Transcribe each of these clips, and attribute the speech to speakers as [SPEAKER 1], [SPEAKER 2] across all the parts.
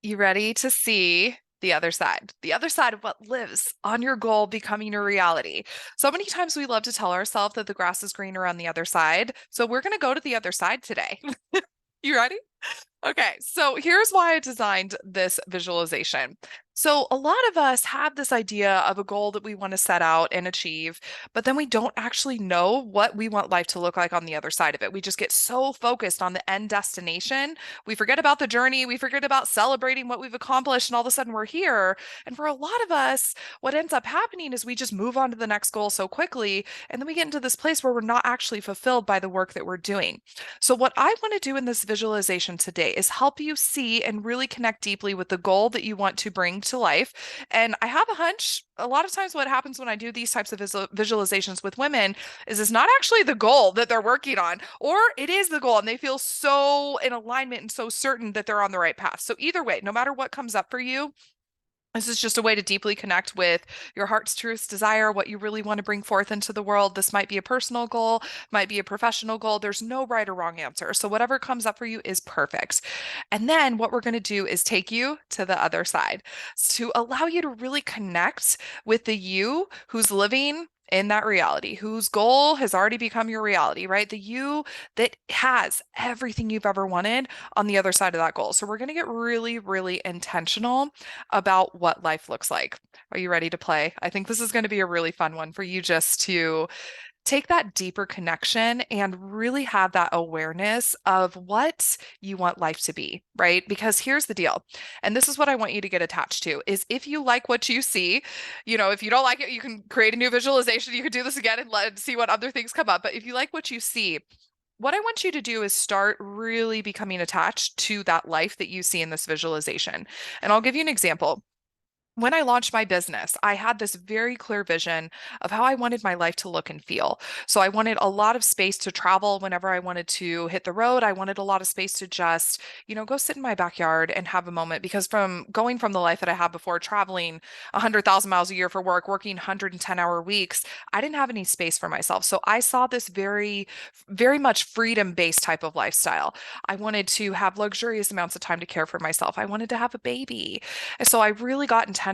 [SPEAKER 1] You ready to see the other side of what lives on your goal becoming your reality? So many times we love to tell ourselves that the grass is greener on the other side. So we're going to go to the other side today. You ready? Okay, so here's why I designed this visualization. So, a lot of us have this idea of a goal that we want to set out and achieve, but then we don't actually know what we want life to look like on the other side of it. We just get so focused on the end destination. We forget about the journey. We forget about celebrating what we've accomplished, and all of a sudden we're here. And for a lot of us, what ends up happening is we just move on to the next goal so quickly, and then we get into this place where we're not actually fulfilled by the work that we're doing. So, what I want to do in this visualization today is help you see and really connect deeply with the goal that you want to bring to life. And I have a hunch a lot of times what happens when I do these types of visualizations with women is it's not actually the goal that they're working on, or it is the goal and they feel so in alignment and so certain that they're on the right path. So, either way, no matter what comes up for you, this is just a way to deeply connect with your heart's truest desire, what you really want to bring forth into the world. This might be a personal goal, might be a professional goal. There's no right or wrong answer. So, whatever comes up for you is perfect. And then what we're going to do is take you to the other side to allow you to really connect with the you who's living in that reality, whose goal has already become your reality, right? The you that has everything you've ever wanted on the other side of that goal. So, we're going to get really, really intentional about what life looks like. Are you ready to play? I think this is going to be a really fun one for you just to take that deeper connection and really have that awareness of what you want life to be, right? Because here's the deal. And this is what I want you to get attached to is if you like what you see, if you don't like it, you can create a new visualization. You could do this again and see what other things come up. But if you like what you see, what I want you to do is start really becoming attached to that life that you see in this visualization. And I'll give you an example. When I launched my business, I had this very clear vision of how I wanted my life to look and feel. So I wanted a lot of space to travel whenever I wanted to hit the road. I wanted a lot of space to just, go sit in my backyard and have a moment because from going from the life that I had before, traveling 100,000 miles a year for work, working 110-hour weeks, I didn't have any space for myself. So I saw this very, very much freedom-based type of lifestyle. I wanted to have luxurious amounts of time to care for myself. I wanted to have a baby. And so I really got intentional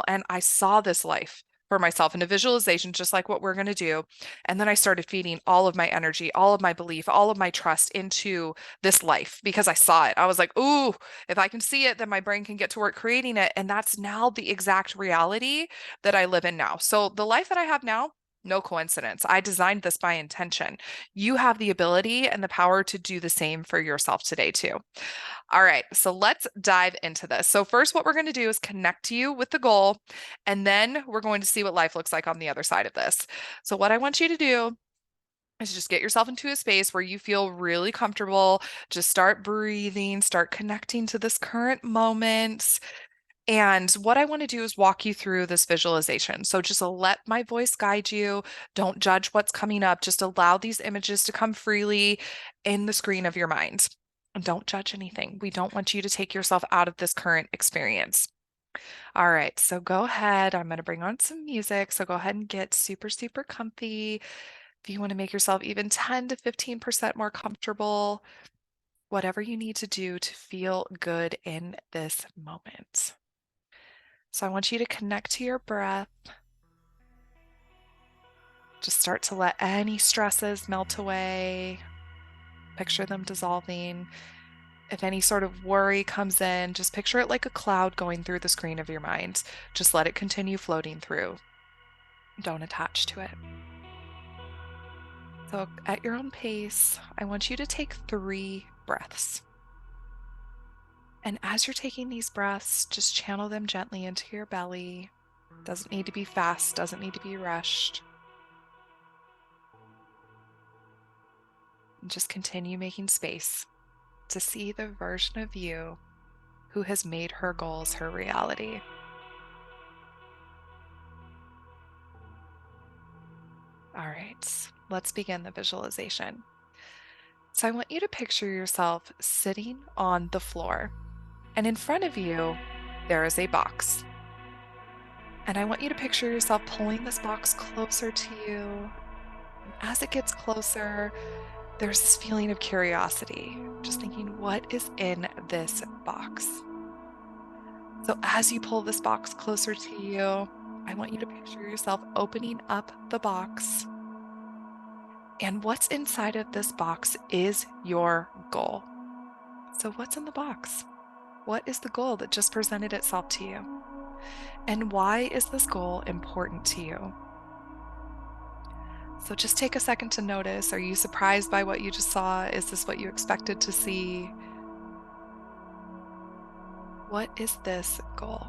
[SPEAKER 1] and I saw this life for myself in a visualization, just like what we're going to do. And then I started feeding all of my energy, all of my belief, all of my trust into this life because I saw it. I was like, ooh, if I can see it, then my brain can get to work creating it. And that's now the exact reality that I live in now. So the life that I have now, no coincidence. I designed this by intention. You have the ability and the power to do the same for yourself today, too. All right, so let's dive into this. So, first, what we're going to do is connect you with the goal, and then we're going to see what life looks like on the other side of this. So, what I want you to do is just get yourself into a space where you feel really comfortable. Just start breathing, start connecting to this current moment. And what I want to do is walk you through this visualization. So just let my voice guide you. Don't judge what's coming up. Just allow these images to come freely in the screen of your mind. And don't judge anything. We don't want you to take yourself out of this current experience. All right, so go ahead. I'm going to bring on some music. So go ahead and get super, super comfy. If you want to make yourself even 10 to 15% more comfortable, whatever you need to do to feel good in this moment. So I want you to connect to your breath. Just start to let any stresses melt away. Picture them dissolving. If any sort of worry comes in, just picture it like a cloud going through the screen of your mind. Just let it continue floating through. Don't attach to it. So at your own pace, I want you to take 3 breaths. And as you're taking these breaths, just channel them gently into your belly. Doesn't need to be fast, doesn't need to be rushed. Just continue making space to see the version of you who has made her goals her reality. All right, let's begin the visualization. So I want you to picture yourself sitting on the floor, and in front of you, there is a box. And I want you to picture yourself pulling this box closer to you. And as it gets closer, there's this feeling of curiosity, just thinking, what is in this box? So as you pull this box closer to you, I want you to picture yourself opening up the box. And what's inside of this box is your goal. So what's in the box? What is the goal that just presented itself to you? And why is this goal important to you? So just take a second to notice. Are you surprised by what you just saw? Is this what you expected to see? What is this goal?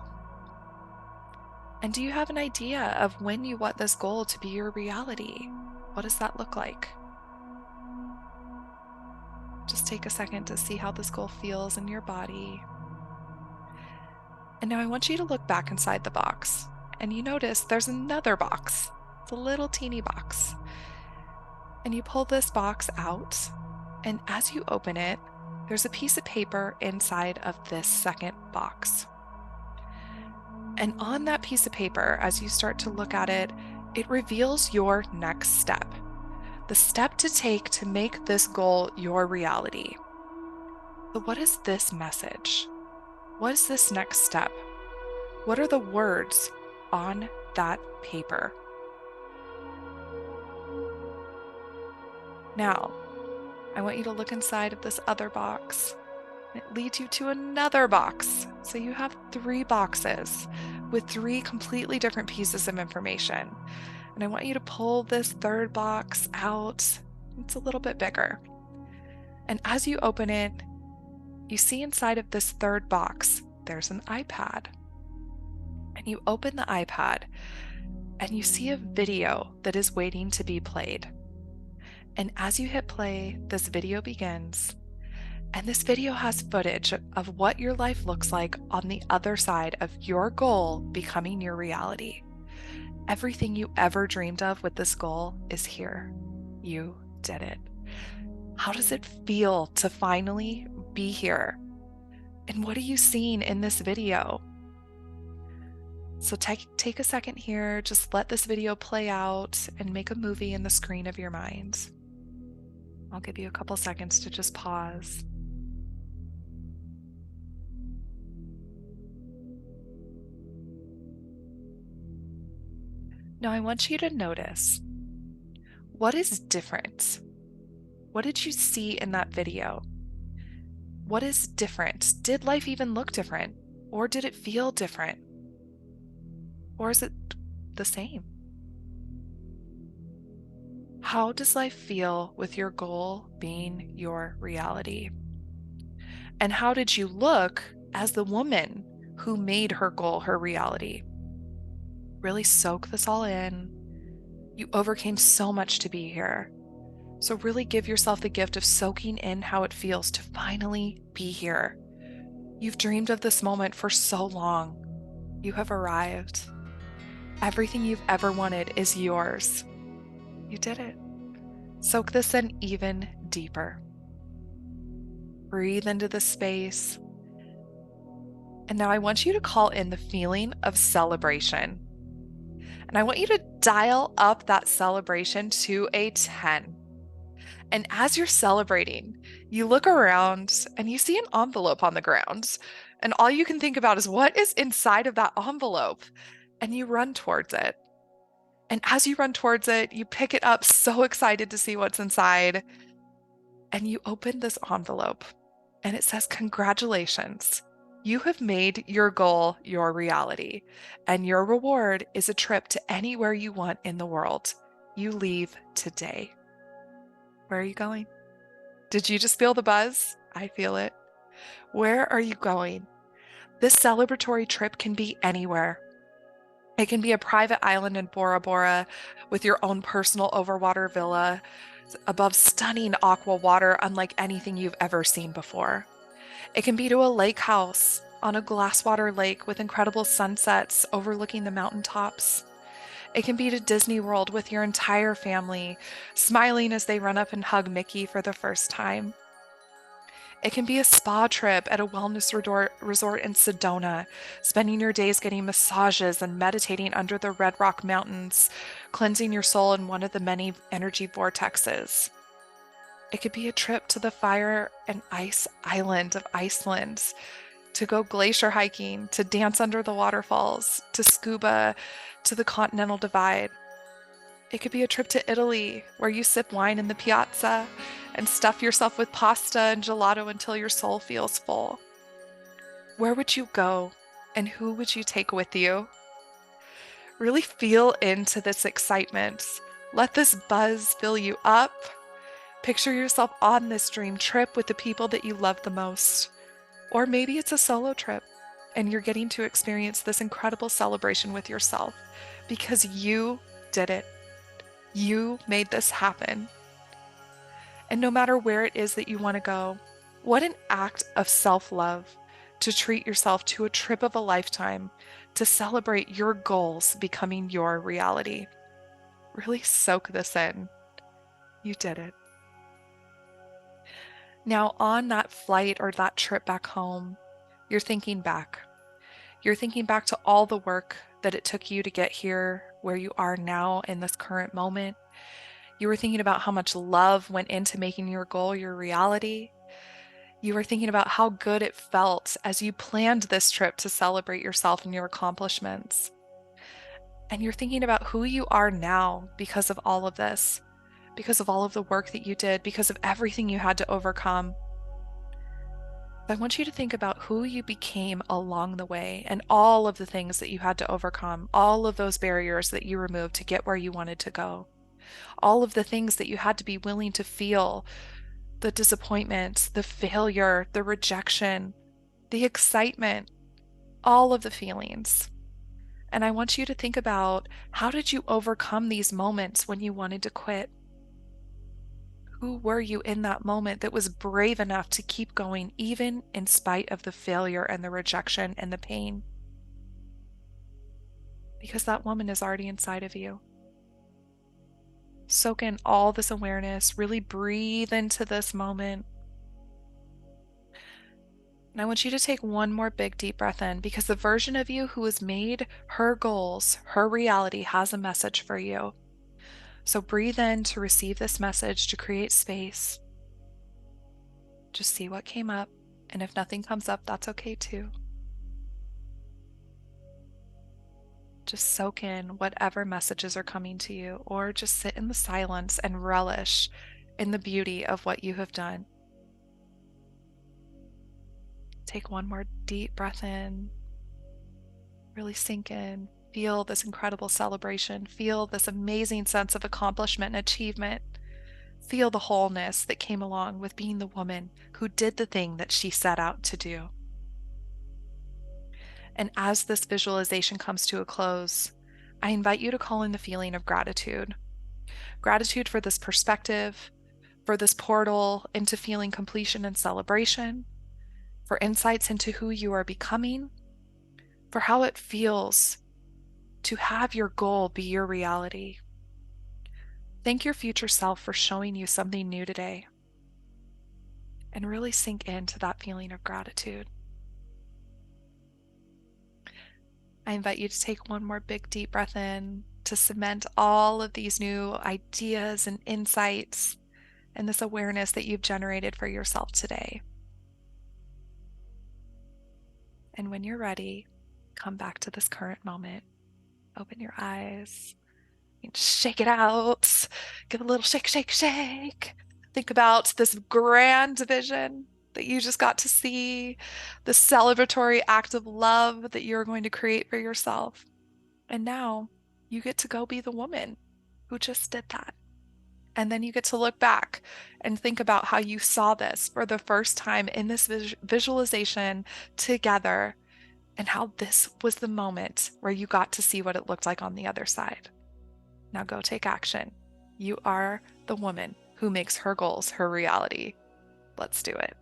[SPEAKER 1] And do you have an idea of when you want this goal to be your reality? What does that look like? Just take a second to see how this goal feels in your body. And now I want you to look back inside the box, and you notice there's another box. It's a little teeny box. And you pull this box out, and as you open it, there's a piece of paper inside of this second box. And on that piece of paper, as you start to look at it, it reveals your next step, the step to take to make this goal your reality. So what is this message? What is this next step? What are the words on that paper? Now, I want you to look inside of this other box. It leads you to another box. So you have 3 boxes with 3 completely different pieces of information. And I want you to pull this third box out. It's a little bit bigger. And as you open it, you see inside of this third box, there's an iPad. And you open the iPad and you see a video that is waiting to be played. And as you hit play, this video begins. And this video has footage of what your life looks like on the other side of your goal becoming your reality. Everything you ever dreamed of with this goal is here. You did it. How does it feel to finally be here? And what are you seeing in this video? So take a second here, just let this video play out and make a movie in the screen of your mind. I'll give you a couple seconds to just pause. Now I want you to notice, what is different? What did you see in that video? What is different? Did life even look different? Or did it feel different? Or is it the same? How does life feel with your goal being your reality? And how did you look as the woman who made her goal her reality? Really soak this all in. You overcame so much to be here. So really give yourself the gift of soaking in how it feels to finally be here. You've dreamed of this moment for so long. You have arrived. Everything you've ever wanted is yours. You did it. Soak this in even deeper. Breathe into the space. And now I want you to call in the feeling of celebration. And I want you to dial up that celebration to a 10. And as you're celebrating, you look around and you see an envelope on the ground. And all you can think about is what is inside of that envelope. And you run towards it. And as you run towards it, you pick it up, so excited to see what's inside. And you open this envelope and it says, "Congratulations. You have made your goal your reality. And your reward is a trip to anywhere you want in the world. You leave today." Where are you going? Did you just feel the buzz? I feel it. Where are you going? This celebratory trip can be anywhere. It can be a private island in Bora Bora with your own personal overwater villa above stunning aqua water unlike anything you've ever seen before. It can be to a lake house on a glasswater lake with incredible sunsets overlooking the mountaintops. It can be to Disney World with your entire family, smiling as they run up and hug Mickey for the first time. It can be a spa trip at a wellness resort in Sedona, spending your days getting massages and meditating under the Red Rock Mountains, cleansing your soul in one of the many energy vortexes. It could be a trip to the fire and ice island of Iceland, to go glacier hiking, to dance under the waterfalls, to scuba, to the Continental Divide. It could be a trip to Italy where you sip wine in the piazza and stuff yourself with pasta and gelato until your soul feels full. Where would you go and who would you take with you? Really feel into this excitement. Let this buzz fill you up. Picture yourself on this dream trip with the people that you love the most. Or maybe it's a solo trip and you're getting to experience this incredible celebration with yourself because you did it. You made this happen. And no matter where it is that you want to go, what an act of self-love to treat yourself to a trip of a lifetime to celebrate your goals becoming your reality. Really soak this in. You did it. Now, on that flight or that trip back home, you're thinking back. You're thinking back to all the work that it took you to get here where you are now in this current moment. You were thinking about how much love went into making your goal your reality. You were thinking about how good it felt as you planned this trip to celebrate yourself and your accomplishments. And you're thinking about who you are now because of all of this, because of all of the work that you did, because of everything you had to overcome. I want you to think about who you became along the way and all of the things that you had to overcome, all of those barriers that you removed to get where you wanted to go, all of the things that you had to be willing to feel, the disappointment, the failure, the rejection, the excitement, all of the feelings. And I want you to think about, how did you overcome these moments when you wanted to quit? Who were you in that moment that was brave enough to keep going even in spite of the failure and the rejection and the pain? Because that woman is already inside of you. Soak in all this awareness, really breathe into this moment. And I want you to take one more big deep breath in, because the version of you who has made her goals, her reality, has a message for you. So breathe in to receive this message, to create space. Just see what came up. And if nothing comes up, that's okay too. Just soak in whatever messages are coming to you, or just sit in the silence and relish in the beauty of what you have done. Take one more deep breath in. Really sink in. Feel this incredible celebration. Feel this amazing sense of accomplishment and achievement. Feel the wholeness that came along with being the woman who did the thing that she set out to do. And as this visualization comes to a close, I invite you to call in the feeling of gratitude. Gratitude for this perspective, for this portal into feeling completion and celebration, for insights into who you are becoming, for how it feels to have your goal be your reality. Thank your future self for showing you something new today. And really sink into that feeling of gratitude. I invite you to take one more big deep breath in to cement all of these new ideas and insights and this awareness that you've generated for yourself today. And when you're ready, come back to this current moment. Open your eyes. Shake it out. Give a little shake, shake, shake. Think about this grand vision that you just got to see, the celebratory act of love that you're going to create for yourself. And now you get to go be the woman who just did that. And then you get to look back and think about how you saw this for the first time in this visualization together, and how this was the moment where you got to see what it looked like on the other side. Now go take action. You are the woman who makes her goals her reality. Let's do it.